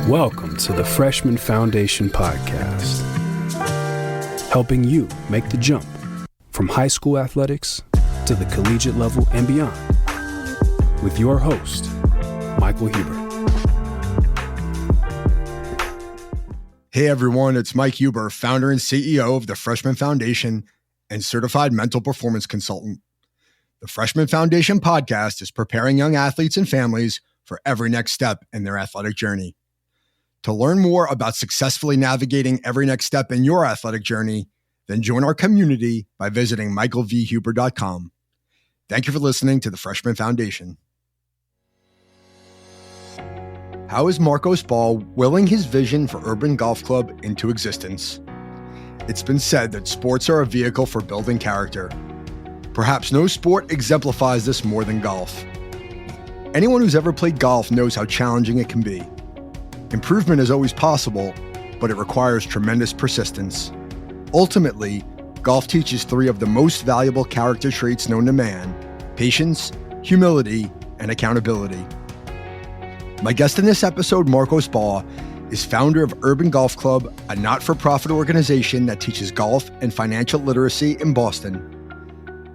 Welcome to the Freshman Foundation Podcast, helping you make the jump from high school athletics to the collegiate level and beyond, with your host, Michael Huber. Hey everyone, it's Mike Huber, founder and CEO of the Freshman Foundation and certified mental performance consultant. The Freshman Foundation Podcast is preparing young athletes and families for every next step in their athletic journey. To learn more about successfully navigating every next step in your athletic journey, then join our community by visiting michaelvhuber.com. Thank you for listening to the Freshman Foundation. How is Marcos Baugh willing his vision for Urban Golf Club into existence? It's been said that sports are a vehicle for building character. Perhaps no sport exemplifies this more than golf. Anyone who's ever played golf knows how challenging it can be. Improvement is always possible, but it requires tremendous persistence. Ultimately, golf teaches three of the most valuable character traits known to man: patience, humility, and accountability. My guest in this episode, Marcos Baugh, is founder of Urban Golf Club, a not-for-profit organization that teaches golf and financial literacy in Boston.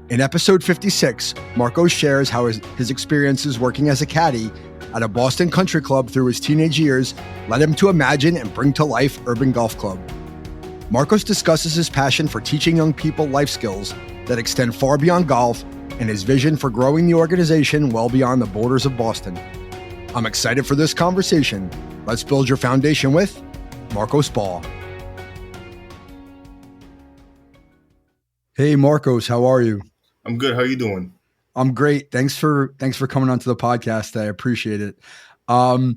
In episode 56, Marcos shares how his experiences working as a caddy at a Boston country club through his teenage years led him to imagine and bring to life Urban Golf Club. Marcos discusses his passion for teaching young people life skills that extend far beyond golf and his vision for growing the organization well beyond the borders of Boston. I'm excited for this conversation. Let's build your foundation with Marcos Baugh. Hey, Marcos, how are you? I'm good. How are you doing? I'm great. Thanks for coming onto the podcast. I appreciate it. You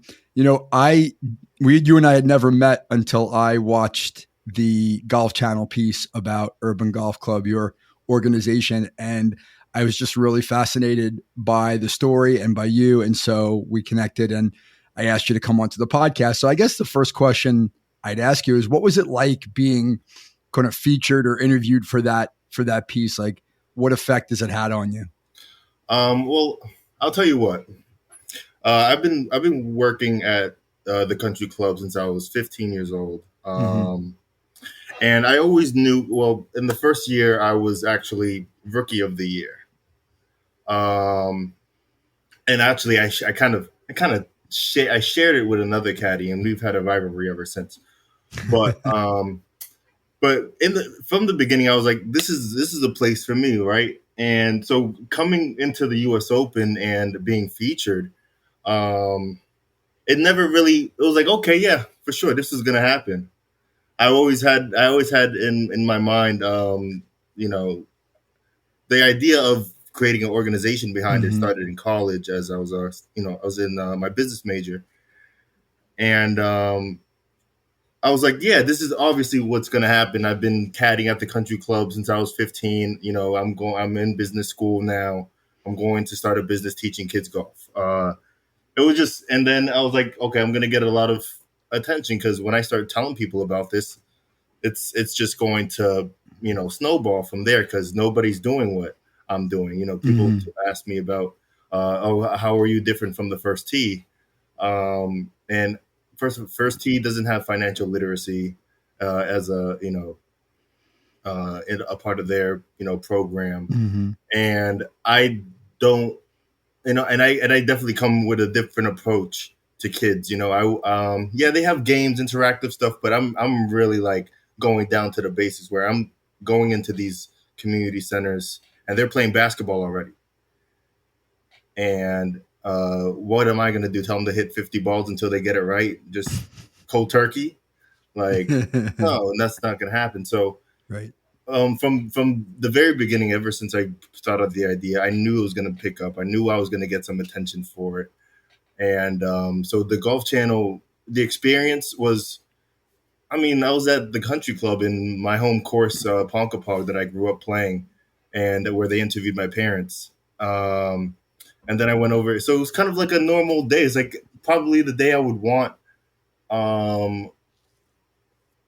and I had never met until I watched the Golf Channel piece about Urban Golf Club, your organization, and I was just really fascinated by the story and by you. And so we connected and I asked you to come onto the podcast. So I guess the first question I'd ask you is, what was it like being kind of featured or interviewed for that piece? Like, what effect has it had on you? Well, I'll tell you what. I've been working at the country club since I was 15 years old. And I always knew, well, in the first year, I was actually rookie of the year. And actually, I shared it with another caddy, and we've had a rivalry ever since. But from the beginning, I was like, this is a place for me, right? And so coming into the U.S. Open and being featured, it was like, okay, yeah, for sure, this is gonna happen. I always had in my mind, the idea of creating an organization behind it started in college as I was in my business major, and I was like, yeah, this is obviously what's going to happen. I've been caddying at the country club since I was 15. I'm in business school now. I'm going to start a business teaching kids golf. And then I was like, okay, I'm going to get a lot of attention because when I start telling people about this, it's just going to, snowball from there because nobody's doing what I'm doing. People ask me about, how are you different from the first tee? And First Tee doesn't have financial literacy as a part of their program, and I don't and I definitely come with a different approach to kids. They have games, interactive stuff, but I'm really like going down to the basics where I'm going into these community centers and they're playing basketball already, and what am I going to do? Tell them to hit 50 balls until they get it right? Just cold turkey? Like, no, and that's not going to happen. So, right. From the very beginning, ever since I thought of the idea, I knew it was going to pick up. I knew I was going to get some attention for it. And so the Golf Channel, the experience was, I was at the country club in my home course, Ponkapog, that I grew up playing, and where they interviewed my parents. And then I went over. So it was kind of like a normal day. It's like probably the day I would want.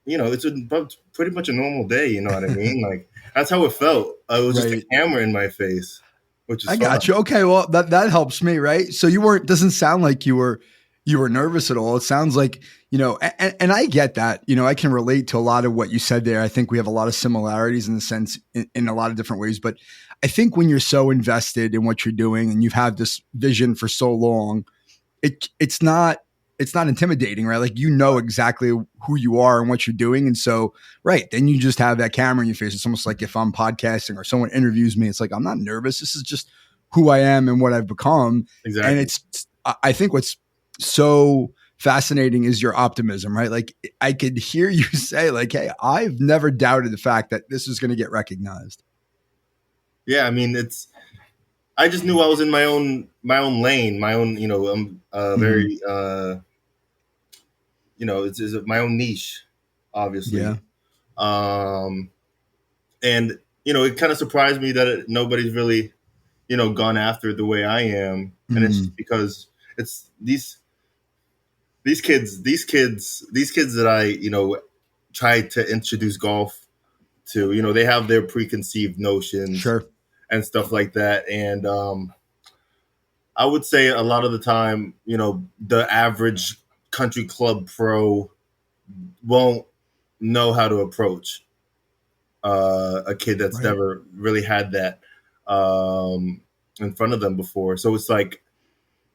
It's pretty much a normal day. You know what I mean? Like that's how it felt. It was just a camera in my face. which is I fun. got you. Okay, well that helps me, right? So you weren't. Doesn't sound like you were nervous at all. It sounds like and I get that. I can relate to a lot of what you said there. I think we have a lot of similarities in the sense in a lot of different ways. But I think when you're so invested in what you're doing and you've had this vision for so long, it's not intimidating, right? Like exactly who you are and what you're doing, and so right then you just have that camera in your face. It's almost like if I'm podcasting or someone interviews me, it's like I'm not nervous. This is just who I am and what I've become. Exactly. And I think what's so fascinating is your optimism, right? Like I could hear you say, like, "Hey, I've never doubted the fact that this is going to get recognized." Yeah, I mean, I just knew I was in my own lane, my own, very, it's my own niche, obviously. Yeah. And it kind of surprised me that nobody's really, gone after it the way I am, and it's just because it's these kids that I tried to introduce golf to. They have their preconceived notions, Sure. and stuff like that, and I would say a lot of the time, the average country club pro won't know how to approach a kid that's Right. never really had that in front of them before. So it's like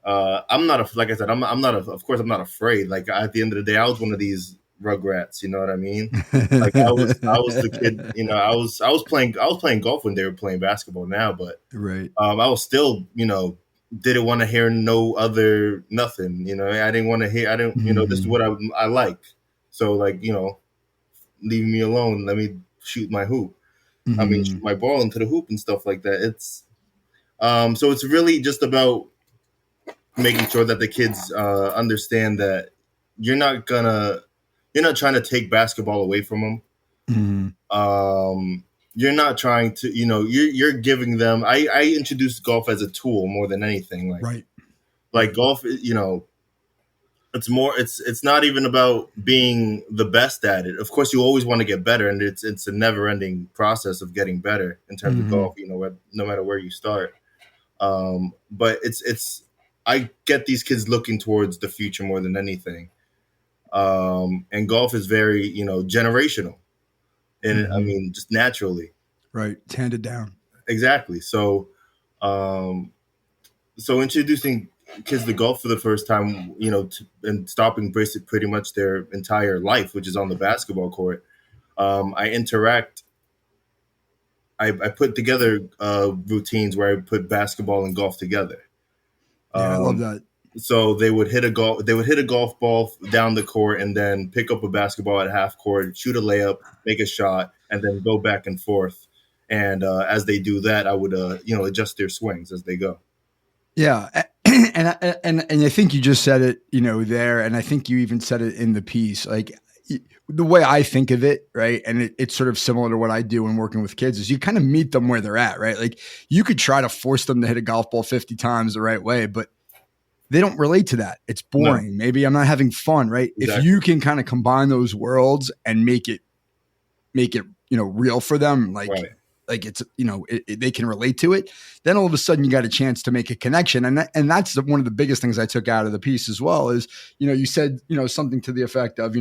I'm not like I said, I'm not of course I'm not afraid. Like at the end of the day, I was one of these rugrats. You know what I mean? Like I was the kid. I was playing golf when they were playing basketball now, but Right. I was still didn't want to hear nothing. I didn't want to hear. I didn't. This is what I like. So like leave me alone. Let me shoot my hoop. I mean, shoot my ball into the hoop and stuff like that. It's so it's really just about making sure that the kids understand that you're not trying to take basketball away from them. You're not trying to, you're giving them. I introduced golf as a tool more than anything. Like, Right. Like golf, it's more. It's not even about being the best at it. Of course, you always want to get better, and it's a never ending process of getting better in terms of golf. No matter where you start. But it's. I get these kids looking towards the future more than anything. And golf is very, generational. And I mean, just naturally. Right. It's handed down. Exactly. So, so introducing kids to golf for the first time, and stopping pretty much their entire life, which is on the basketball court. I put together routines where I put basketball and golf together. Yeah, I love that. So they would hit a golf ball down the court and then pick up a basketball at half court, shoot a layup, make a shot, and then go back and forth. And as they do that, I would adjust their swings as they go. Yeah, and I think you just said it, there, and I think you even said it in the piece. Like the way I think of it, right, and it's sort of similar to what I do when working with kids is you kind of meet them where they're at, right? Like you could try to force them to hit a golf ball 50 times the right way, but they don't relate to that. It's boring. No. Maybe I'm not having fun, right? Exactly. If you can kind of combine those worlds and make it, real for them, like, right. Like it's, they can relate to it, then all of a sudden you got a chance to make a connection. And that's one of the biggest things I took out of the piece as well is, you said, something to the effect of,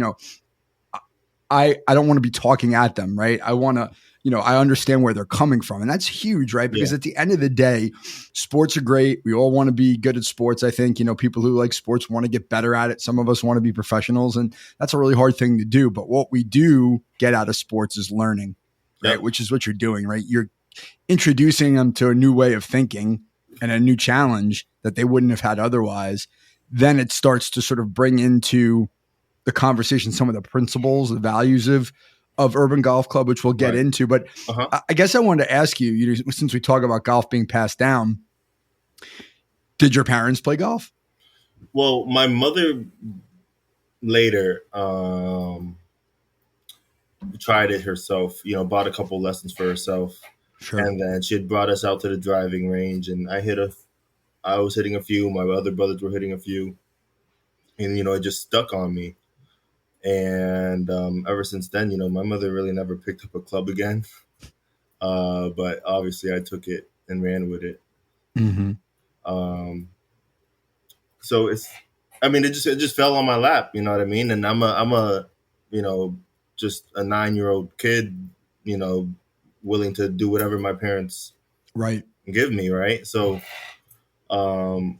I don't want to be talking at them, right? I want to, I understand where they're coming from. And that's huge, right? Because at the end of the day, sports are great. We all want to be good at sports. I think, people who like sports want to get better at it. Some of us want to be professionals, and that's a really hard thing to do. But what we do get out of sports is learning, right? Which is what you're doing, right? You're introducing them to a new way of thinking and a new challenge that they wouldn't have had otherwise. Then it starts to sort of bring into the conversation some of the principles, the values of Urban Golf Club, which we'll get into. But I guess I wanted to ask you, since we talk about golf being passed down, did your parents play golf? Well, my mother later tried it herself, bought a couple lessons for herself. Sure. And then she had brought us out to the driving range, and I was hitting a few, my other brothers were hitting a few, and, it just stuck on me. And ever since then, my mother really never picked up a club again. But obviously I took it and ran with it. Mm-hmm. So it just fell on my lap, you know what I mean? And I'm a, you know, just a 9-year-old kid, you know, willing to do whatever my parents Right. give me. Right. So, and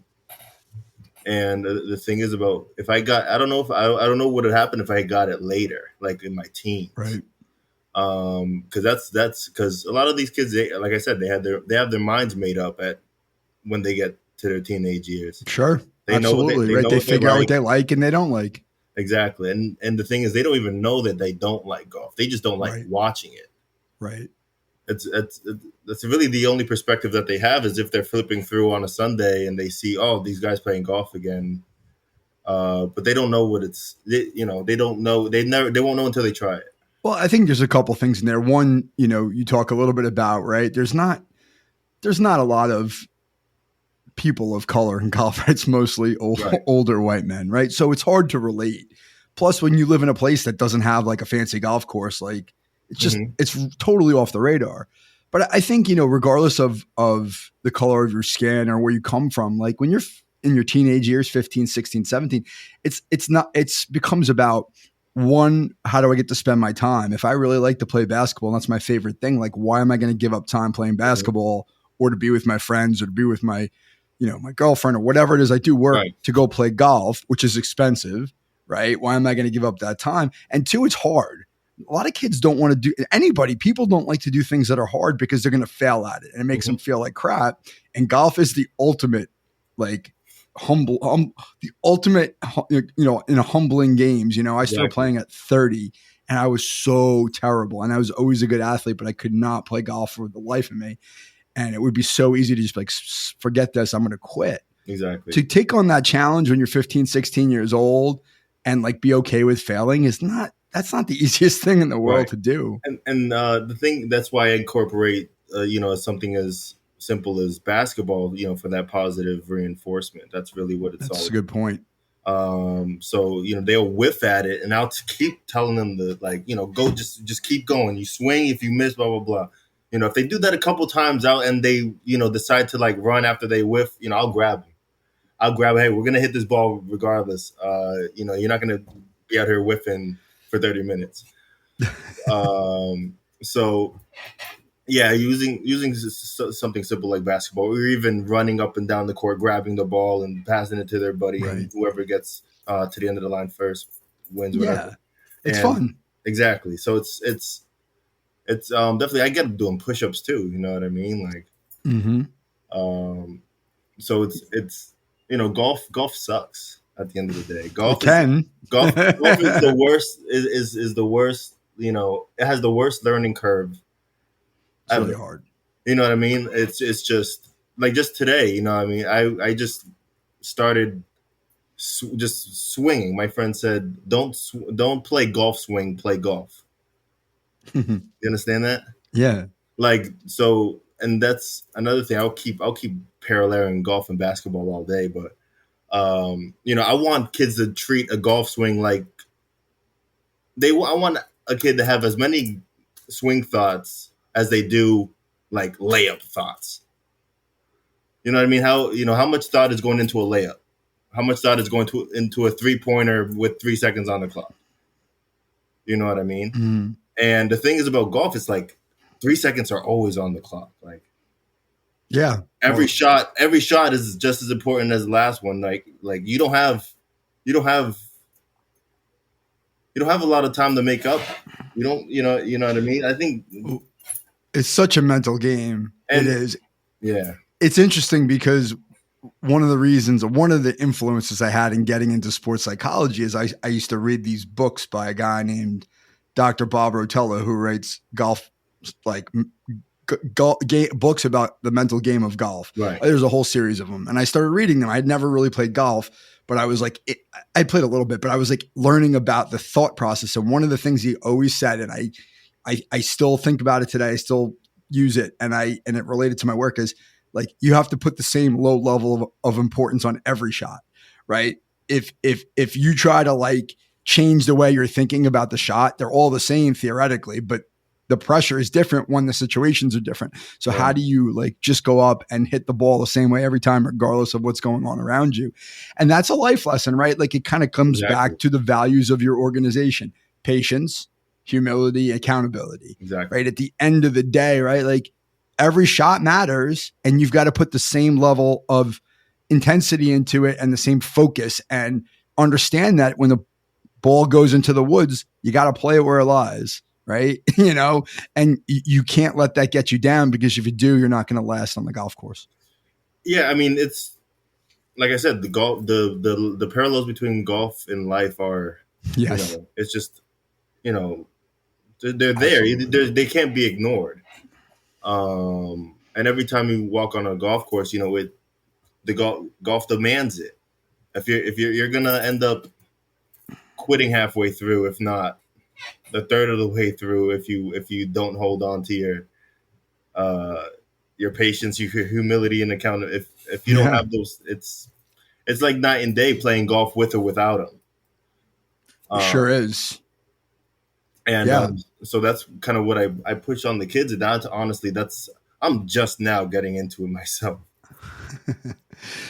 the thing is about if I got, I don't know what would happen if I got it later, like in my teens. Right. Cause that's cause a lot of these kids, like I said, they have their minds made up when they get to their teenage years. Sure. They Absolutely. know Right. They what they figure out like. what they like and they don't like. Exactly. And the thing is, they don't even know that they don't like golf. They just don't like watching it. Right. That's really the only perspective that they have is if they're flipping through on a Sunday and they see, oh, these guys playing golf again. But they don't know what they don't know. They won't know until they try it. Well, I think there's a couple things in there. One, you know, you talk a little bit about, right? There's not a lot of people of color in golf. It's mostly older white men, right? So it's hard to relate. Plus, when you live in a place that doesn't have like a fancy golf course, like it's just it's totally off the radar. But I think, you know, regardless of the color of your skin or where you come from, like when you're in your teenage years, 15, 16, 17, it's becomes about, one, how do I get to spend my time? If I really like to play basketball, and that's my favorite thing, like why am I going to give up time playing basketball or to be with my friends or to be with my, you know, my girlfriend or whatever it is I do work to go play golf, which is expensive, right? Why am I going to give up that time? And two, it's hard. A lot of kids don't want to people don't like to do things that are hard because they're going to fail at it and it makes them feel like crap. And golf is the ultimate, like, the ultimate, you know, in a humbling games. You know, I started playing at 30 and I was so terrible and I was always a good athlete, but I could not play golf for the life of me. And it would be so easy to just like, forget this, I'm going to quit. Exactly. To take on that challenge when you're 15, 16 years old and like be okay with failing that's not the easiest thing in the world to do. And the thing, that's why I incorporate, you know, something as simple as basketball, you know, for that positive reinforcement. That's really what it's all about. That's a good point. So, you know, they'll whiff at it and I'll keep telling them to, like, you know, go, just keep going. You swing, if you miss, blah, blah, blah. You know, if they do that a couple times out and they, you know, decide to like run after they whiff, you know, I'll grab them. Hey, we're going to hit this ball regardless. You know, you're not going to be out here whiffing for 30 minutes. So yeah, using something simple like basketball, or even running up and down the court, grabbing the ball and passing it to their buddy, and whoever gets to the end of the line first wins. Whatever. It's fun. Exactly. So it's definitely, I get doing push-ups too. You know what I mean? Like, so it's you know, golf sucks at the end of the day. Golf is the worst. Is the worst. You know, it has the worst learning curve. It's really hard. You know what I mean? It's just like just today. You know what I mean? I just started just swinging. My friend said, "Don't play golf swing. Play golf." You understand that? Yeah. Like, so, and that's another thing. I'll keep paralleling golf and basketball all day, but you know, I want kids to treat a golf swing like I want a kid to have as many swing thoughts as they do like layup thoughts. You know what I mean? How much thought is going into a layup? How much thought is going into a 3-pointer with 3 seconds on the clock? You know what I mean? Mm-hmm. And the thing is about golf, it's like 3 seconds are always on the clock. Like, yeah, every shot is just as important as the last one. Like you don't have a lot of time to make up. You know what I mean? I think it's such a mental game. It is. Yeah. It's interesting because one of the influences I had in getting into sports psychology is I used to read these books by a guy named Dr. Bob Rotella, who writes golf, like books about the mental game of golf. Right. There's a whole series of them. And I started reading them. I'd never really played golf, but I was like, I played a little bit, but I was like learning about the thought process. And one of the things he always said, and I still think about it today, I still use it. And it related to my work is like, you have to put the same low level of importance on every shot, right? If you try to like change the way you're thinking about the shot, they're all the same theoretically, but the pressure is different when the situations are different. So how do you like just go up and hit the ball the same way every time, regardless of what's going on around you? And that's a life lesson, right? Like it kind of comes back to the values of your organization: patience, humility, accountability. Exactly. Right? At the end of the day, right? Like every shot matters, and you've got to put the same level of intensity into it and the same focus, and understand that when the ball goes into the woods, you got to play it where it lies. Right. And you can't let that get you down, because if you do, you're not going to last on the golf course. Yeah. I mean, it's like I said, the parallels between golf and life are, it's just, they're there. They can't be ignored. And every time you walk on a golf course, golf demands it. If you're going to end up quitting halfway through, if not the third of the way through, if you don't hold on to your patience, your humility, and if you don't have those, it's like night and day playing golf with or without them. Sure is. And so that's kind of what I push on the kids. And honestly, I'm just now getting into it myself.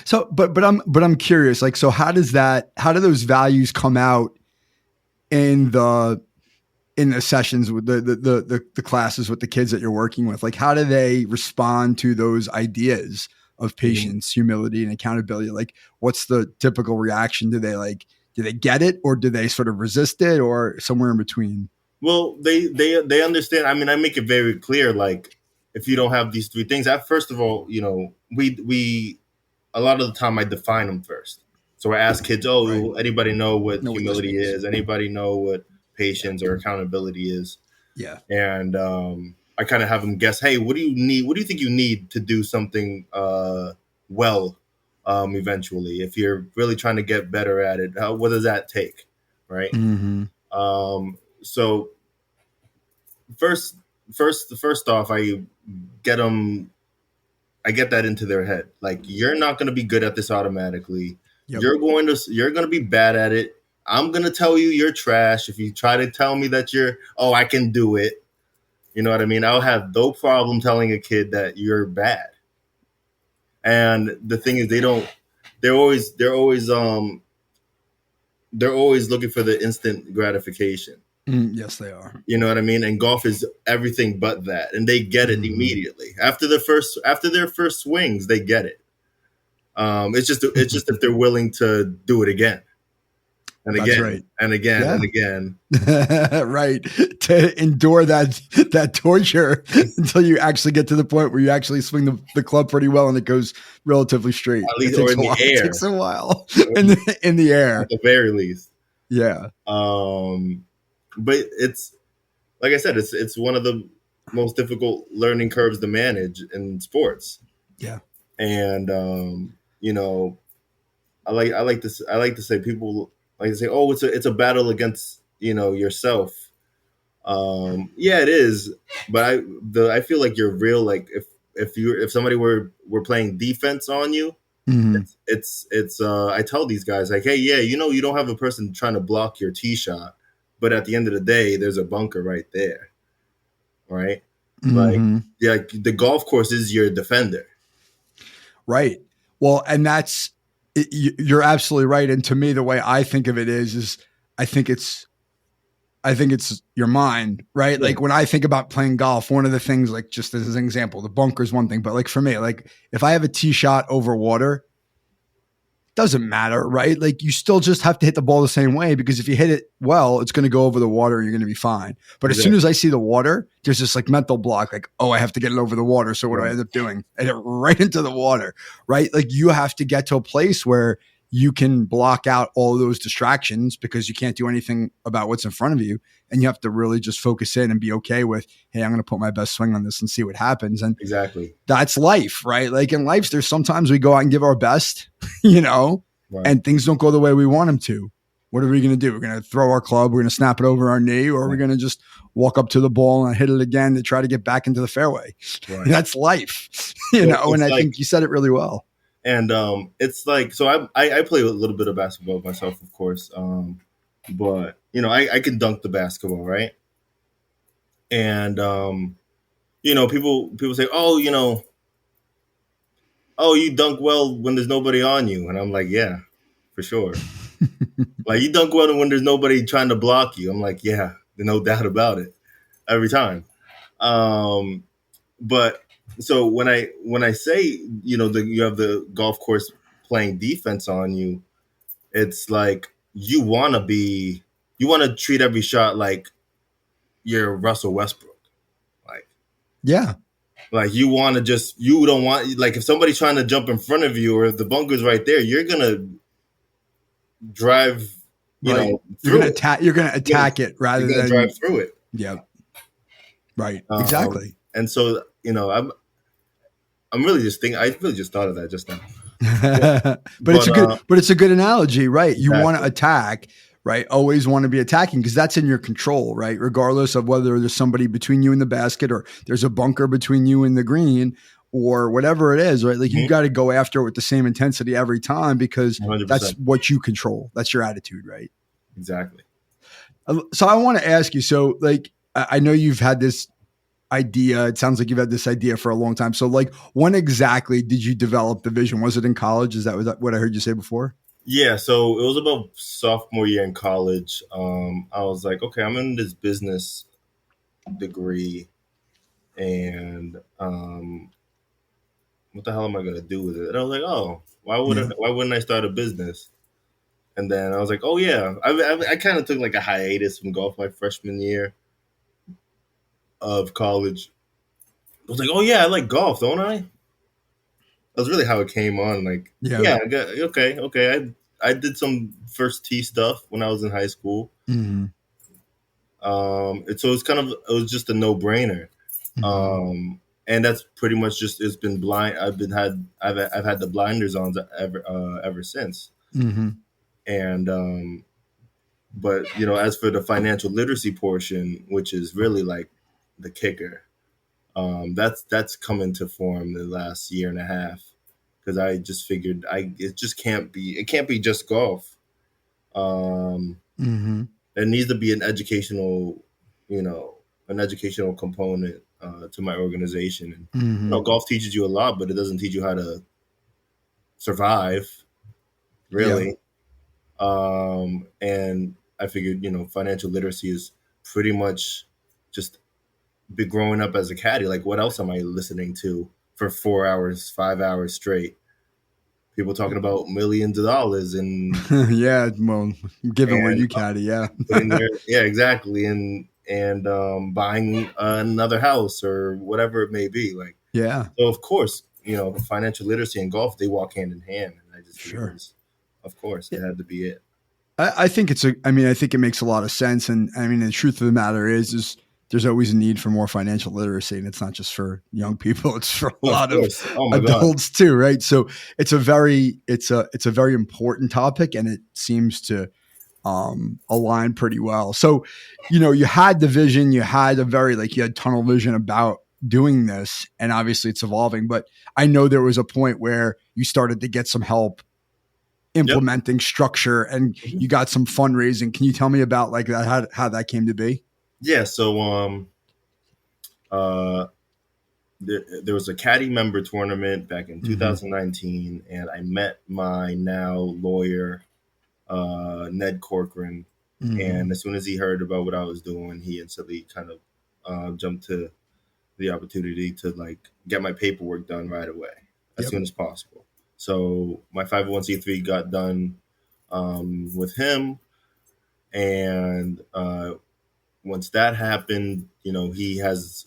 So, but I'm curious, like, so how do those values come out in the sessions with the classes with the kids that you're working with? Like, how do they respond to those ideas of patience, humility, and accountability? Like, what's the typical reaction? Do they get it, or do they sort of resist it, or somewhere in between? Well, they understand. I mean, I make it very clear, like, if you don't have these three things, first of all, we a lot of the time I define them first. So I ask kids, anybody know what humility is? Anybody know what patience or accountability is? Yeah. And I kind of have them guess, hey, what do you need? What do you think you need to do something well eventually? If you're really trying to get better at it, what does that take? Right. Mm-hmm. So first off, I get that into their head. Like, you're not going to be good at this automatically. Yep. You're going to be bad at it. I'm going to tell you you're trash. If you try to tell me that I can do it. You know what I mean? I'll have no problem telling a kid that you're bad. And the thing is, they're always looking for the instant gratification. Yes, they are. You know what I mean? And golf is everything but that. And they get it immediately. After their first swings, they get it. It's just if they're willing to do it again. And again, and again, and again. Right. To endure that torture until you actually get to the point where you actually swing the club pretty well and it goes relatively straight. At least, or in the air. It takes a while. in the air. At the very least. Yeah. But it's, like I said, it's one of the most difficult learning curves to manage in sports. Yeah. And I like to say, people like to say, oh, it's a battle against yourself. Yeah, it is. But I feel like you're real. Like, if somebody were playing defense on you, it's I tell these guys, like, hey, yeah, you don't have a person trying to block your tee shot. But at the end of the day, there's a bunker right there, right? Like, the golf course is your defender. Right. Well, and you're absolutely right. And to me, the way I think of it is I think it's your mind, right? Yeah. Like, when I think about playing golf, one of the things, like, just as an example, the bunker is one thing, but like for me, like, if I have a tee shot over water, doesn't matter, right? Like, you still just have to hit the ball the same way, because if you hit it well, it's going to go over the water and you're going to be fine. But as soon as I see the water, there's this like mental block, like, oh, I have to get it over the water. So what do I end up doing? I hit it right into the water, right? Like, you have to get to a place where you can block out all of those distractions, because you can't do anything about what's in front of you. And you have to really just focus in and be okay with, hey, I'm going to put my best swing on this and see what happens. And exactly, that's life, right? Like, in life, there's sometimes we go out and give our best, and things don't go the way we want them to. What are we going to do? We're going to throw our club, we're going to snap it over our knee, or we're going to just walk up to the ball and hit it again to try to get back into the fairway. Right. That's life, and I think you said it really well. And it's like, so I play a little bit of basketball myself, of course. But I can dunk the basketball, right? And people say, oh, oh, you dunk well when there's nobody on you, and I'm like, yeah, for sure. Like, you dunk well when there's nobody trying to block you. I'm like, yeah, no doubt about it, every time. Um, but so when I say, you have the golf course playing defense on you, it's like you want to treat every shot like you're Russell Westbrook. Like, Yeah. like you don't want, like, if somebody's trying to jump in front of you or if the bunker's right there, you're gonna drive, Right. through it. You're gonna attack it rather You're gonna than. drive through it. Yeah. Right. Exactly. And so, I'm really just thinking. I really just thought of that just now. But it's a good analogy, right? You want to Exactly. attack, right? Always want to be attacking because that's in your control, right? Regardless of whether there's somebody between you and the basket or there's a bunker between you and the green or whatever it is, right? Like you got to go after it with the same intensity every time because 100%. that's what you control. That's your attitude, right? Exactly. So I want to ask you, so like, I know you've had this idea. It sounds like you've had this idea for a long time. So like, when exactly did you develop the vision? Was it in college? Was that what I heard you say before? Yeah. So it was about sophomore year in college. I was like, okay, I'm in this business degree, and what the hell am I gonna do with it? And I was like, oh, why wouldn't I start a business? And then I was like, oh yeah, I kind of took like a hiatus from golf my freshman year of college. I was like, oh yeah, I like golf, don't I? That's really how it came on. Like, yeah, okay. I did some first tee stuff when I was in high school. Mm-hmm. So it was just a no brainer. Mm-hmm. And that's pretty much just, it's been blind. I've had the blinders on ever since. Mm-hmm. And but as for the financial literacy portion, which is really like the kicker, that's come into form the last year and a half, because I just figured it can't be just golf. Um, Mm-hmm. there needs to be you know, an educational component to my organization. And Mm-hmm. golf teaches you a lot, but it doesn't teach you how to survive, Yeah. really. And I figured, financial literacy is pretty much just be growing up as a caddy. Like, what else am I listening to for 4 hours, 5 hours straight? People talking about millions of dollars Yeah. Well, given where and you caddy, yeah. putting their, yeah, exactly, and buying another house or whatever it may be. Like, Yeah. so of course, financial literacy and golf, they walk hand in hand, and I just figured, Sure. of course, it had to be it. I think I think it makes a lot of sense. And I mean, the truth of the matter is there's always a need for more financial literacy, and it's not just for young people; it's for a lot of Course. Oh my God. adults too, right? So it's a very important topic, and it seems to align pretty well. So, you had the vision, you had you had tunnel vision about doing this, and obviously it's evolving. But I know there was a point where you started to get some help implementing structure, and you got some fundraising. Can you tell me about like that, how that came to be? Yeah. So, uh, there was a caddy member tournament back in 2019, and I met my now lawyer, Ned Corcoran. And as soon as he heard about what I was doing, he instantly kind of jumped to the opportunity to like get my paperwork done right away, as soon as possible. So my 501c3 got done with him, and once that happened, he has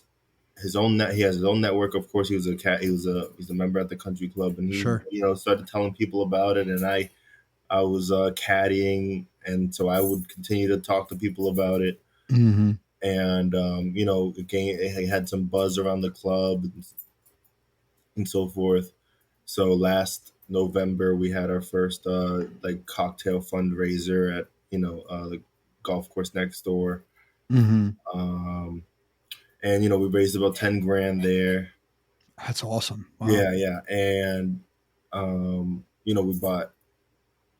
his own network. Of course, he's a member at the country club, and he Sure. started telling people about it, and I was caddying, and so I would continue to talk to people about it. Mm-hmm. And it had some buzz around the club and so forth. So last November we had our first like cocktail fundraiser at the golf course next door. Mm-hmm. And we raised about 10 grand there. That's awesome. Wow. Yeah, and we bought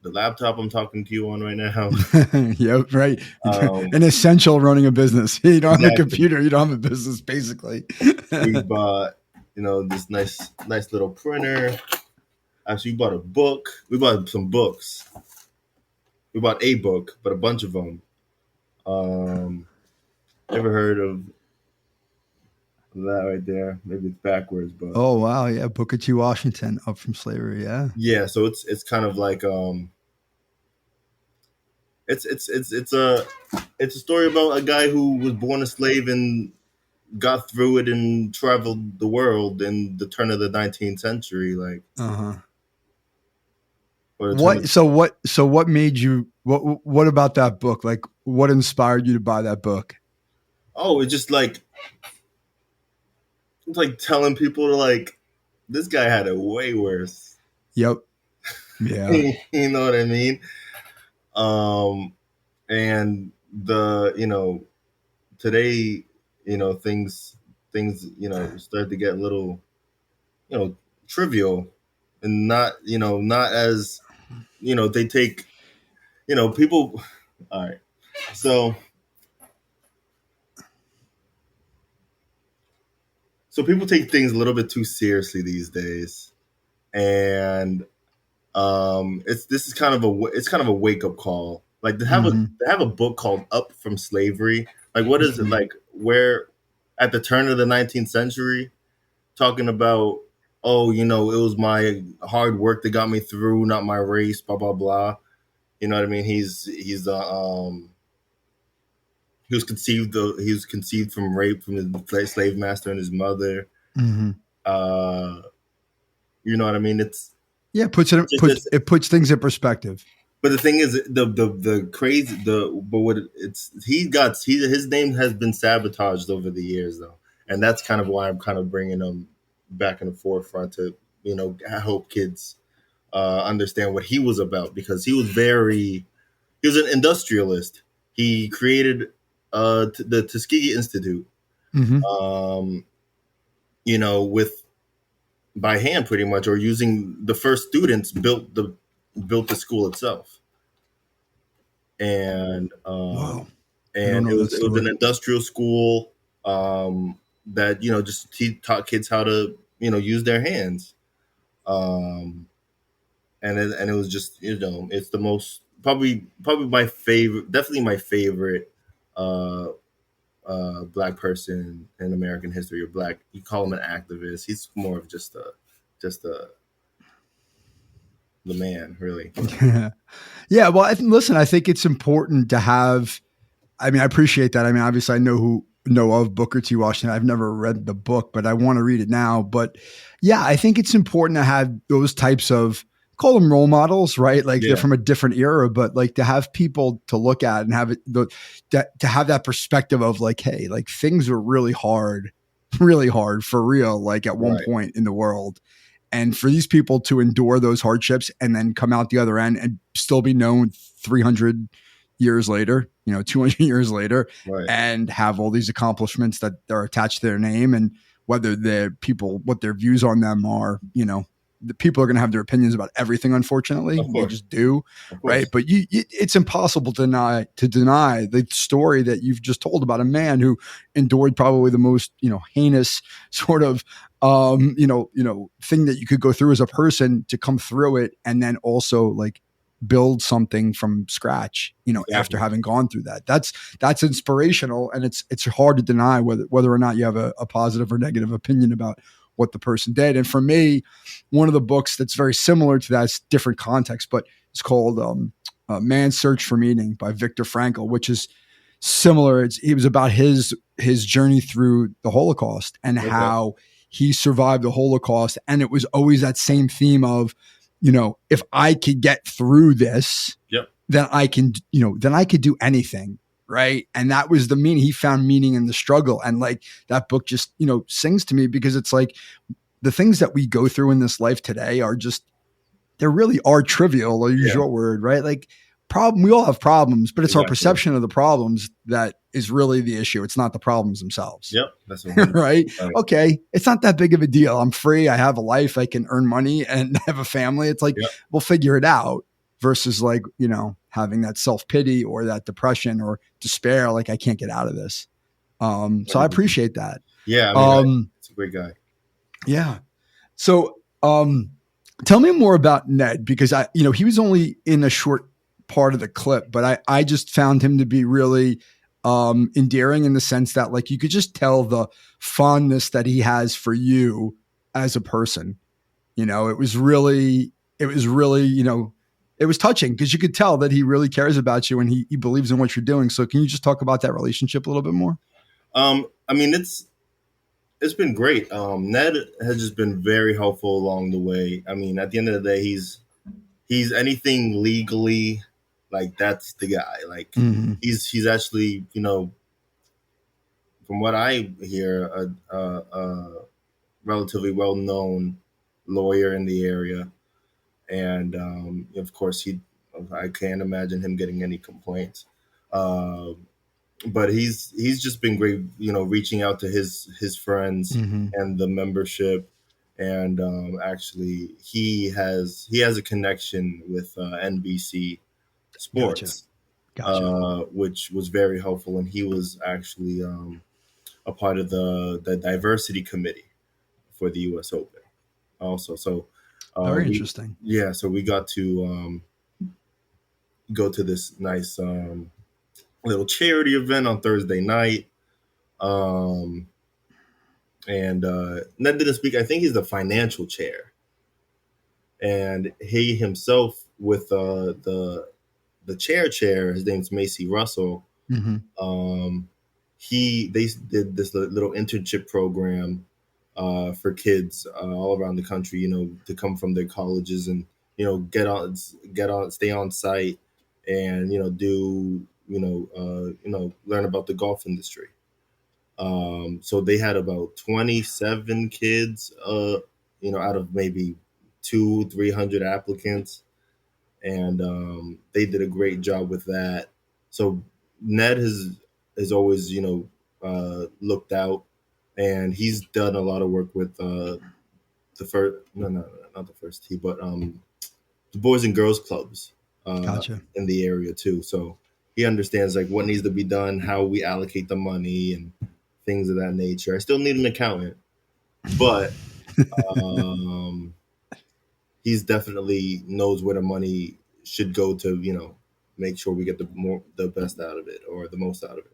the laptop I'm talking to you on right now. Yep, right. Um, An essential running a business. You don't have a exactly. computer, you don't have a business, basically. We bought, this nice little printer. Actually, we bought a book. We bought some books. We bought a book, but a bunch of them. Ever heard of that right there? Maybe it's backwards, but Oh wow, yeah, Booker T. Washington, Up from Slavery, yeah. yeah. So it's kind of like it's a story about a guy who was born a slave and got through it and traveled the world in the turn of the 19th century, like. What made you what about that book? Like what inspired you to buy that book? Oh, it's just like telling people to like, this guy had it way worse. Yep. Yeah. You know what I mean? And today, things, start to get a little, trivial and not as, they take, people. All right. So people take things a little bit too seriously these days. And it's kind of a wake up call. Like to have a book called Up from Slavery. Like what is it like? Where at the turn of the 19th century, talking about it was my hard work that got me through, not my race. Blah blah blah. You know what I mean? He was conceived from rape from his slave master and his mother. Mm-hmm. You know what I mean? It's. Yeah, it puts things in perspective. But the thing is, the crazy his name has been sabotaged over the years though, and that's kind of why I'm kind of bringing him back in the forefront to help kids understand what he was about, because he was an industrialist. He created the Tuskegee Institute, with. By hand, pretty much, or using the first students built the school itself, and wow. And it was an industrial school that just taught kids how to use their hands, and it was just it's the most probably my favorite, definitely my favorite black person in American history, or black. You call him an activist. He's more of just the man, really. Yeah. Well, listen, I think it's important to have. I mean, I appreciate that. I mean, obviously, I know of Booker T. Washington. I've never read the book, but I want to read it now. But yeah, I think it's important to have those types of, call them role models, right? Like they're from a different era, but like to have people to look at and have it, to have that perspective of like, hey, like things were really hard for real, like at one point in the world. And for these people to endure those hardships and then come out the other end and still be known 300 years later, 200 years later, and have all these accomplishments that are attached to their name, and whether what their views on them are, the people are going to have their opinions about everything. Unfortunately, they just do, right? But it's impossible to deny the story that you've just told about a man who endured probably the most, heinous sort of, thing that you could go through as a person, to come through it and then also like build something from scratch, after having gone through that. That's inspirational, and it's hard to deny whether or not you have a positive or negative opinion about what the person did. And for me, one of the books that's very similar to that, it's different context, but it's called Man's Search for Meaning by Viktor Frankl, which is similar. It was about his journey through the Holocaust and how he survived the Holocaust. And it was always that same theme of, if I could get through this, then I can, then I could do anything. Right. And that was the meaning. He found meaning in the struggle. And like that book just, sings to me, because it's like the things that we go through in this life today are just, they really are trivial. I'll use your word, right? Like we all have problems, but it's our perception of the problems that is really the issue. It's not the problems themselves. Yep. That's what right. Okay. It's not that big of a deal. I'm free. I have a life. I can earn money and have a family. It's like, we'll figure it out. versus like, having that self-pity or that depression or despair, like I can't get out of this. So I appreciate that. Yeah. I mean, it's a great guy. Yeah. So, tell me more about Ned, because he was only in a short part of the clip, but I just found him to be really, endearing in the sense that like, you could just tell the fondness that he has for you as a person. It was really, it was touching because you could tell that he really cares about you and he believes in what you're doing. So can you just talk about that relationship a little bit more? I mean, it's been great. Ned has just been very helpful along the way. I mean, at the end of the day, he's anything legally, like that's the guy. Like he's actually, from what I hear, a relatively well-known lawyer in the area, and of course, I can't imagine him getting any complaints. But he's just been great, reaching out to his friends and the membership, and actually he has a connection with NBC Sports, Gotcha. which was very helpful, and he was actually a part of the diversity committee for the U.S. Open also. So Very interesting. Yeah, so we got to go to this nice little charity event on Thursday night. And Ned didn't speak. I think he's the financial chair, and he himself with the chair. His name's Macy Russell. They did this little internship program for kids all around the country. To come from their colleges and stay on site, and do learn about the golf industry. So they had about 27 kids, out of maybe 200-300 applicants. And they did a great job with that. So Ned has always, looked out, and he's done a lot of work with the first, no, not the first tee, but the Boys and Girls Clubs Gotcha. in the area too. So he understands like what needs to be done, how we allocate the money, and things of that nature. I still need an accountant, but he's definitely knows where the money should go to, make sure we get the best out of it, or the most out of it.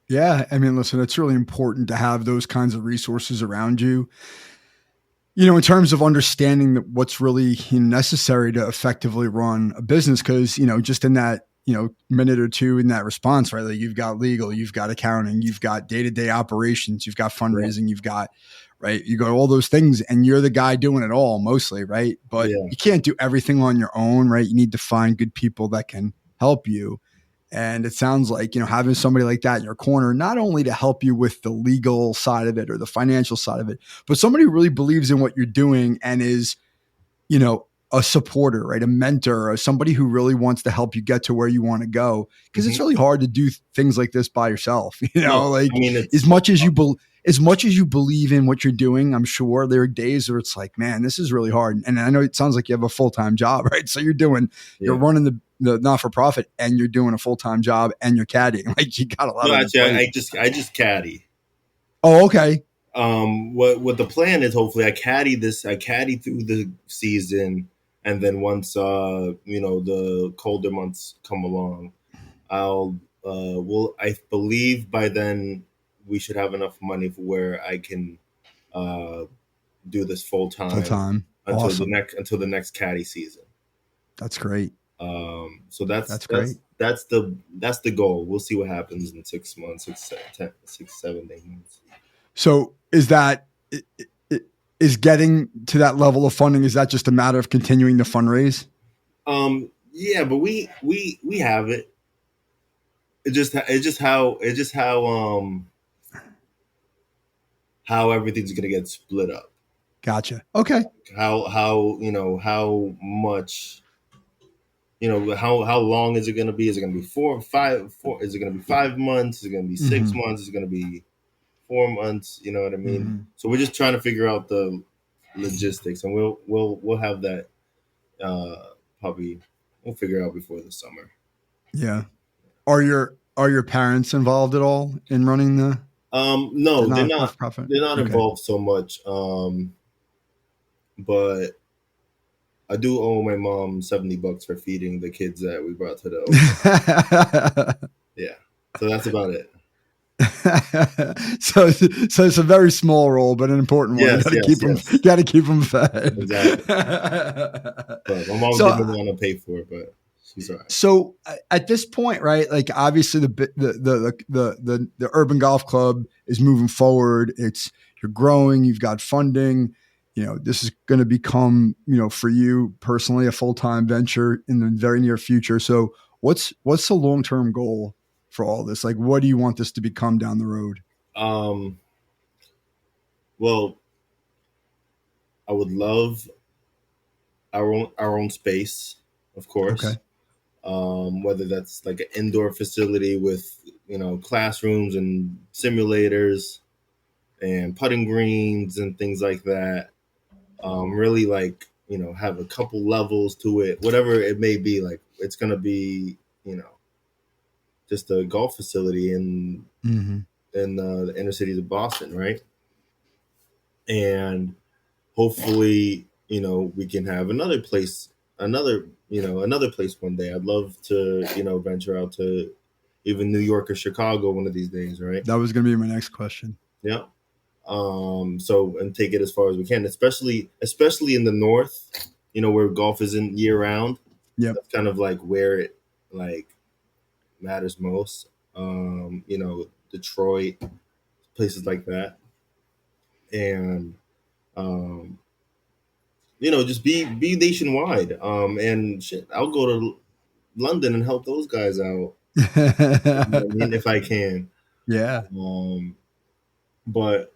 Yeah. I mean, listen, it's really important to have those kinds of resources around you, in terms of understanding that what's really necessary to effectively run a business. Cause, just in that, minute or two in that response, right? Like you've got legal, you've got accounting, you've got day-to-day operations, you've got fundraising, you've got, right? You got all those things and you're the guy doing it all mostly, right? But you can't do everything on your own, right? You need to find good people that can help you. And it sounds like, having somebody like that in your corner, not only to help you with the legal side of it or the financial side of it, but somebody who really believes in what you're doing and is, a supporter, right? A mentor, or somebody who really wants to help you get to where you want to go. Cause it's really hard to do things like this by yourself, as much as you believe in what you're doing, I'm sure there are days where it's like, man, this is really hard. And I know it sounds like you have a full-time job, right? So you're running the not-for-profit and you're doing a full-time job and you're caddying. Like you got a lot of actually, I just caddy. Oh, okay. What the plan is, hopefully I caddy through the season, and then once the colder months come along, I believe by then we should have enough money for where I can do this full time until the next caddy season. That's great. So that's great. That's the goal. We'll see what happens in 6 months, 7, 8 months. So is getting to that level of funding, is that just a matter of continuing to fundraise? Yeah, but we have it. It's just how everything's gonna get split up. Gotcha. Okay. How much, how long is it gonna be? Is it gonna be 4, 5? Is it gonna be 5 months? Is it gonna be 6 months? Is it gonna be 4 months? You know what I mean? So we're just trying to figure out the logistics, and we'll have that probably we'll figure it out before the summer. Yeah. Are your parents involved at all in running the No, they're not. not-for-profit? They're not Okay. involved so much. But I do owe my mom $70 for feeding the kids that we brought to the ocean. Yeah, so that's about it. so it's a very small role, but an important one. Yes, You got to keep them fed. Exactly. But my mom didn't want to pay for it, but she's all right. So at this point, right? Like obviously the Urban Golf Club is moving forward. You're growing. You've got funding. This is going to become, for you personally, a full-time venture in the very near future. So what's the long-term goal for all this? Like, what do you want this to become down the road? Well, I would love our own space, of course. Okay. Whether that's like an indoor facility with, classrooms and simulators and putting greens and things like that. Really like, have a couple levels to it, whatever it may be. Like it's going to be, just a golf facility in the inner cities of Boston. Right. And hopefully, we can have another place one day. I'd love to, venture out to even New York or Chicago one of these days. Right. That was going to be my next question. Yeah. And take it as far as we can, especially in the north, where golf isn't year round. Yeah, that's kind of like where it like matters most. Detroit, places like that, and just be nationwide. And shit, I'll go to London and help those guys out. If I can. Yeah. But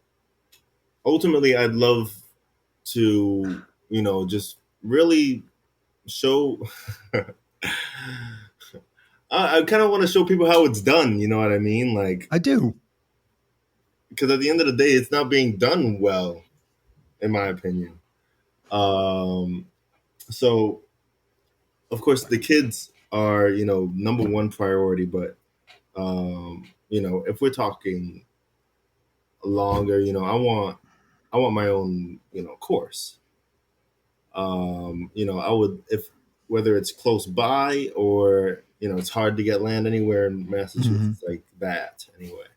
ultimately, I'd love to, just really show. I kind of want to show people how it's done. You know what I mean? Like I do. Because at the end of the day, it's not being done well, in my opinion. So, of course, the kids are, number one priority. But, if we're talking longer, I want my own, course. I would, whether it's close by or, it's hard to get land anywhere in Massachusetts like that anyway.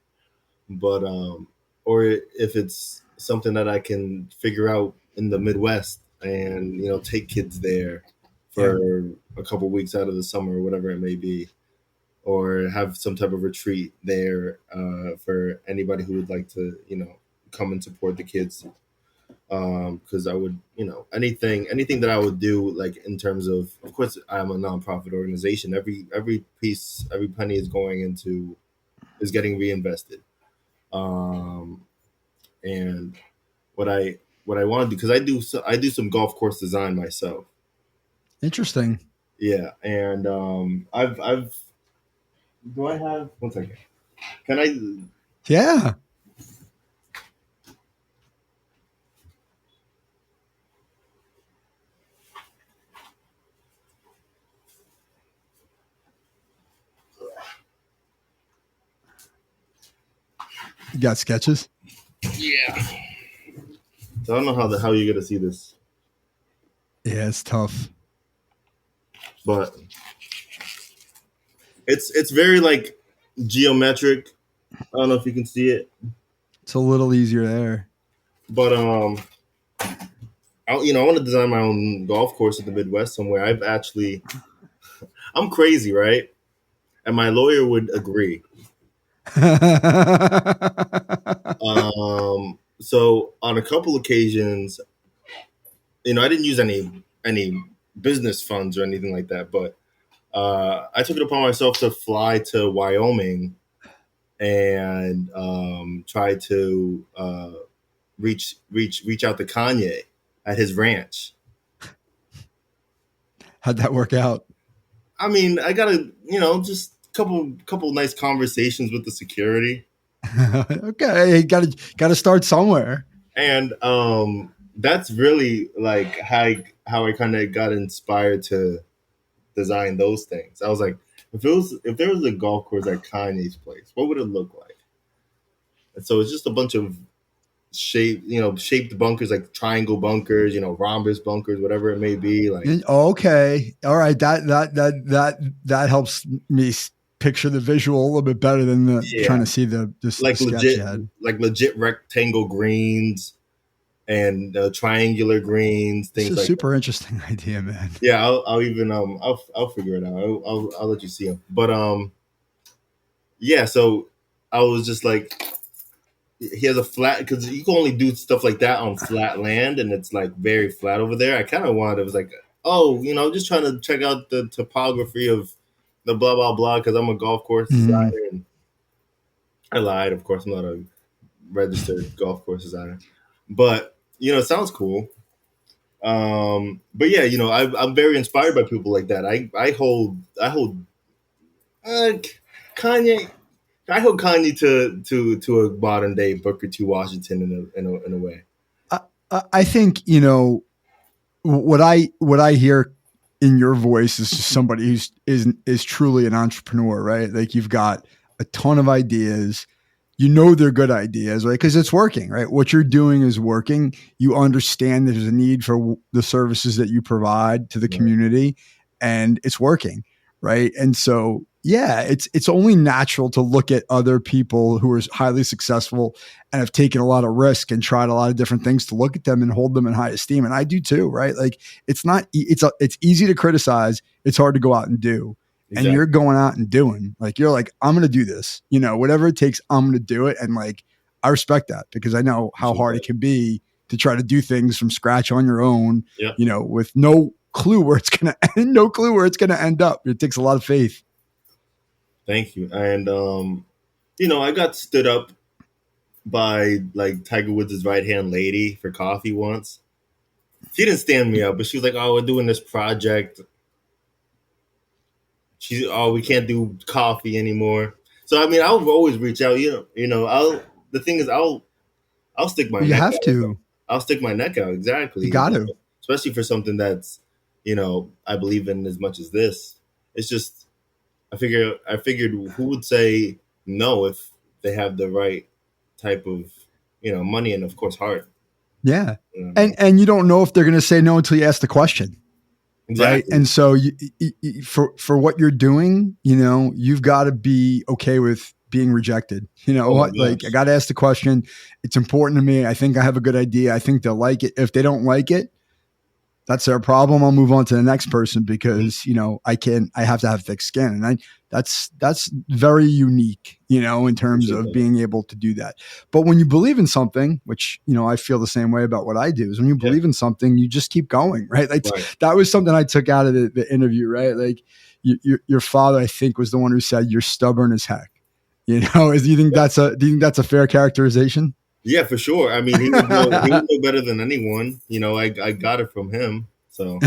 But, or if it's something that I can figure out in the Midwest and, take kids there for a couple of weeks out of the summer or whatever it may be, or have some type of retreat there for anybody who would like to, come and support the kids. Because I would, anything that I would do, like in terms of course, I'm a nonprofit organization. Every penny is getting reinvested. And what I want to do, because I do some golf course design myself. Interesting. Yeah, and I've do I have 1 second? Can I? Yeah. You got sketches? Yeah. So I don't know how you're gonna see this. Yeah, it's tough. But it's very like geometric. I don't know if you can see it. It's a little easier there. But I want to design my own golf course in the Midwest somewhere. I'm crazy, right? And my lawyer would agree. So on a couple occasions, I didn't use any business funds or anything like that, but I took it upon myself to fly to Wyoming and try to reach out to Kanye at his ranch. How'd that work out? I mean, I got just a couple nice conversations with the security. Okay, got to start somewhere. And that's really like how I kind of got inspired to design those things. I was like, if there was a golf course at Kanye's place, what would it look like? And so it's just a bunch of shaped bunkers, like triangle bunkers, rhombus bunkers, whatever it may be. Like, okay, all right, that helps me picture the visual a little bit better than trying to see the like sketch legit, you had. like legit rectangle greens and triangular greens, It's things a like super that. interesting idea, man. Yeah, I'll even I'll figure it out. I'll let you see them. But yeah. So I was just like, he has a flat, because you can only do stuff like that on flat land, and it's like very flat over there. I kind of wanted, it was like, just trying to check out the topography of the blah blah blah, because I'm a golf course designer, and I lied. Of course, I'm not a registered golf course designer, but it sounds cool. But yeah, I'm very inspired by people like that. I hold uh, Kanye. I hold Kanye to a modern day Booker T. Washington in a way. I think what I hear in your voice is just somebody who's is truly an entrepreneur, right? Like, you've got a ton of ideas. They're good ideas, right? Because it's working, right? What you're doing is working. You understand there's a need for the services that you provide to the community, and it's working, right? And so, yeah, it's only natural to look at other people who are highly successful and have taken a lot of risk and tried a lot of different things, to look at them and hold them in high esteem. And I do too, right? Like, it's easy to criticize. It's hard to go out and do. Exactly. And you're going out and doing, like, you're like, I'm going to do this, whatever it takes, I'm going to do it. And like, I respect that, because I know how hard it can be to try to do things from scratch on your own, with no clue where it's going to end, end up. It takes a lot of faith. Thank you. And, I got stood up by like Tiger Woods' right-hand lady for coffee once. She didn't stand me up, but she was like, "Oh, we're doing this project. We can't do coffee anymore." So I mean, I'll always reach out. The thing is, I'll stick my neck out. I'll stick my neck out. Exactly. You got to, especially for something that's, I believe in as much as this. It's just, I figured who would say no if they have the right type of, money and of course heart. Yeah. And you don't know if they're going to say no until you ask the question. Exactly. Right. And so for what you're doing, you've got to be okay with being rejected. Like, I got to ask the question. It's important to me. I think I have a good idea. I think they'll like it. If they don't like it, that's their problem. I'll move on to the next person, because, I have to have thick skin. And that's very unique, in terms of being able to do that. But when you believe in something, which, I feel the same way about what I do, is when you believe in something, you just keep going, right? Like, that was something I took out of the interview, right? Like, your father, I think, was the one who said, "You're stubborn as heck." Do you think that's a fair characterization? Yeah, for sure. I mean, he would know better than anyone. I got it from him. So,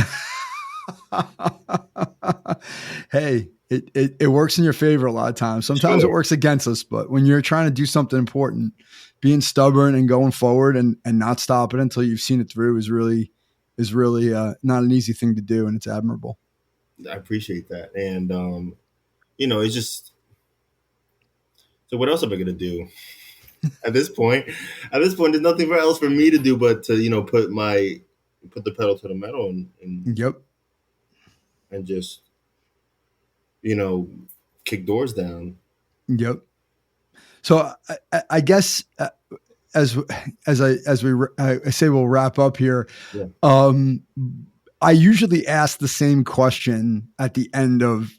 hey, it works in your favor a lot of times. Sometimes it works against us, but when you're trying to do something important, being stubborn and going forward and not stopping until you've seen it through is really not an easy thing to do, and it's admirable. I appreciate that. And it's just, so what else am I going to do? At this point, there's nothing else for me to do but to, put the pedal to the metal and just, kick doors down. Yep. So I guess as I say, we'll wrap up here. Yeah. I usually ask the same question at the end of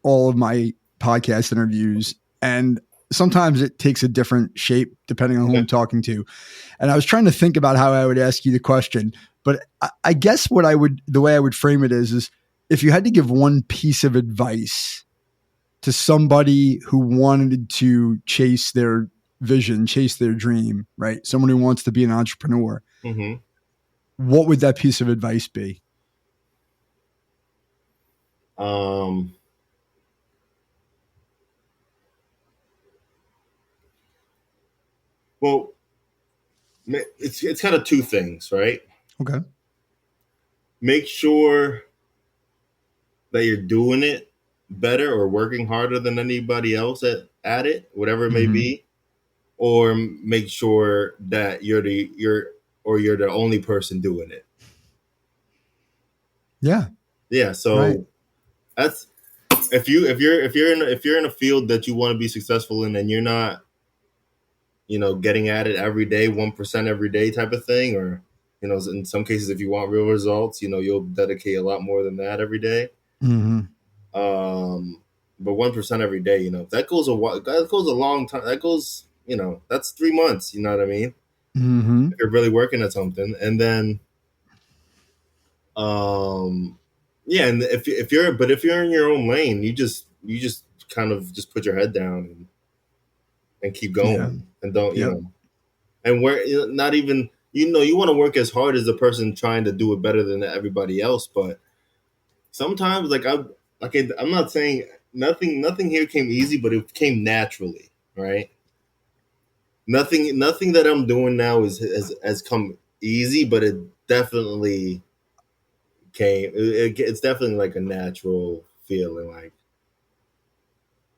all of my podcast interviews, and sometimes it takes a different shape depending on who I'm talking to. And I was trying to think about how I would ask you the question, but I guess the way I would frame it is if you had to give one piece of advice to somebody who wanted to chase their vision, chase their dream, right? Someone who wants to be an entrepreneur, what would that piece of advice be? Well, it's kind of two things, right? Okay. Make sure that you're doing it better or working harder than anybody else at it, whatever it may be, or make sure that you're the only person doing it. Yeah. So that's if you're in a field that you want to be successful in, and you're not, getting at it every day, 1% every day type of thing, or in some cases, if you want real results, you'll dedicate a lot more than that every day. But 1% every day, that goes a long time. That goes, that's 3 months. You know what I mean? If you're really working at something, and then, yeah, and if you're in your own lane, you just kind of just put your head down and keep going, and don't, and where not even, you want to work as hard as the person trying to do it better than everybody else, but sometimes, I'm not saying nothing here came easy, but it came naturally, right? Nothing that I'm doing now has come easy, but it definitely came. It's definitely like a natural feeling. Like,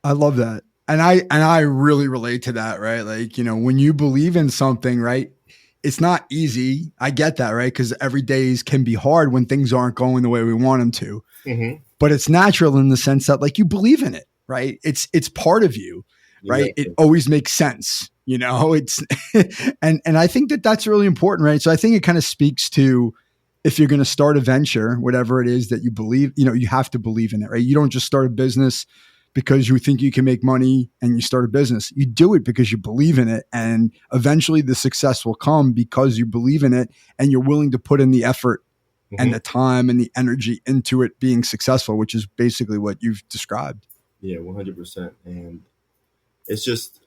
I love that. And I really relate to that, right? Like, when you believe in something, right? It's not easy. I get that, right? Because every day can be hard when things aren't going the way we want them to. But it's natural in the sense that, like, you believe in it, right? It's part of you, right? Exactly. It always makes sense, it's, and I think that that's really important, right? So I think it kind of speaks to, if you're going to start a venture, whatever it is that you believe, you have to believe in it, right? You don't just start a business because you think you can make money and you start a business. You do it because you believe in it. And eventually the success will come because you believe in it and you're willing to put in the effort and the time and the energy into it being successful, which is basically what you've described. Yeah, 100%. And it's just,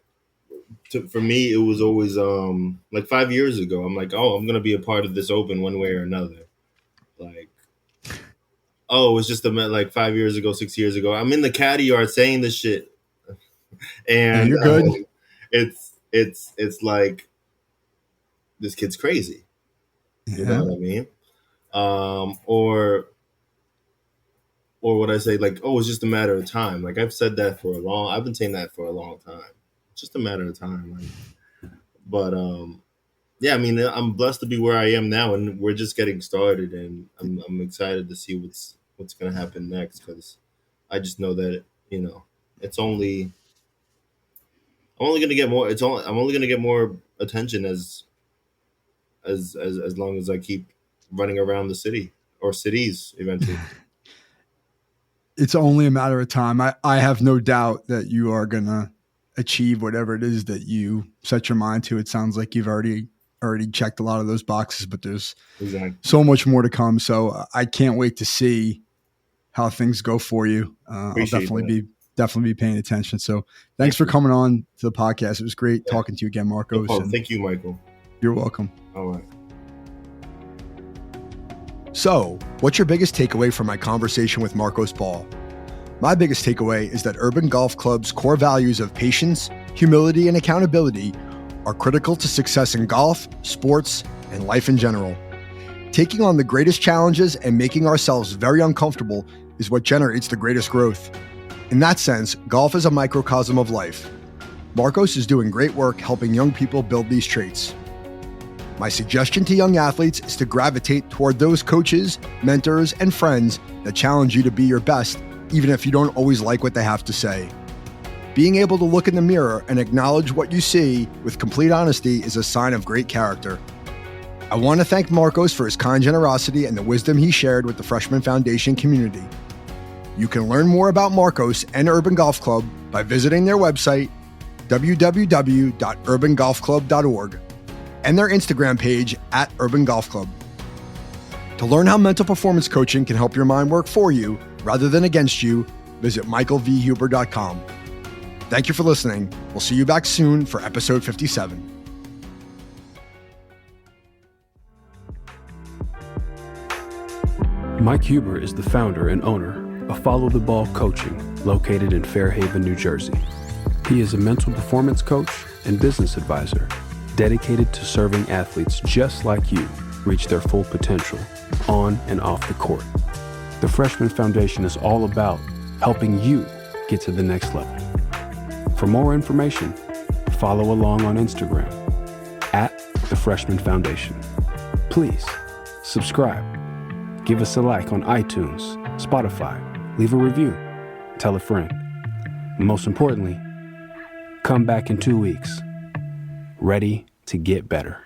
for me, it was always like 5 years ago. I'm like, I'm going to be a part of this Open one way or another. Like, it's just like 5 years ago, 6 years ago. I'm in the caddy yard saying this shit, and you're good. It's like, this kid's crazy. You know what I mean? Or what I say, like, it's just a matter of time. Like, I've been saying that for a long time. It's just a matter of time. Like, but yeah, I mean, I'm blessed to be where I am now, and we're just getting started, and I'm excited to see what's going to happen next, because I just know that, it's only, I'm only going to get more. I'm only going to get more attention as long as I keep running around the city or cities eventually. It's only a matter of time. I have no doubt that you are going to achieve whatever it is that you set your mind to. It sounds like you've already checked a lot of those boxes, but there's so much more to come. So I can't wait to see how things go for you. I'll definitely be paying attention. So thanks for coming on to the podcast. It was great talking to you again, Marcos. No, thank you, Michael. You're welcome. All right. So, what's your biggest takeaway from my conversation with Marcos Baugh? My biggest takeaway is that Urban Golf Club's core values of patience, humility, and accountability are critical to success in golf, sports, and life in general. Taking on the greatest challenges and making ourselves very uncomfortable is what generates the greatest growth. In that sense, golf is a microcosm of life. Marcos is doing great work helping young people build these traits. My suggestion to young athletes is to gravitate toward those coaches, mentors, and friends that challenge you to be your best, even if you don't always like what they have to say. Being able to look in the mirror and acknowledge what you see with complete honesty is a sign of great character. I want to thank Marcos for his kind generosity and the wisdom he shared with the Freshman Foundation community. You can learn more about Marcos and Urban Golf Club by visiting their website, www.urbangolfclub.org, and their Instagram page @Urban Golf Club. To learn how mental performance coaching can help your mind work for you rather than against you, visit michaelvhuber.com. Thank you for listening. We'll see you back soon for episode 57. Mike Huber is the founder and owner of Follow the Ball Coaching, located in Fairhaven, New Jersey. He is a mental performance coach and business advisor dedicated to serving athletes just like you reach their full potential on and off the court. The Freshman Foundation is all about helping you get to the next level. For more information, follow along on Instagram at The Freshman Foundation. Please subscribe, give us a like on iTunes, Spotify, leave a review, tell a friend. Most importantly, come back in 2 weeks, ready to get better.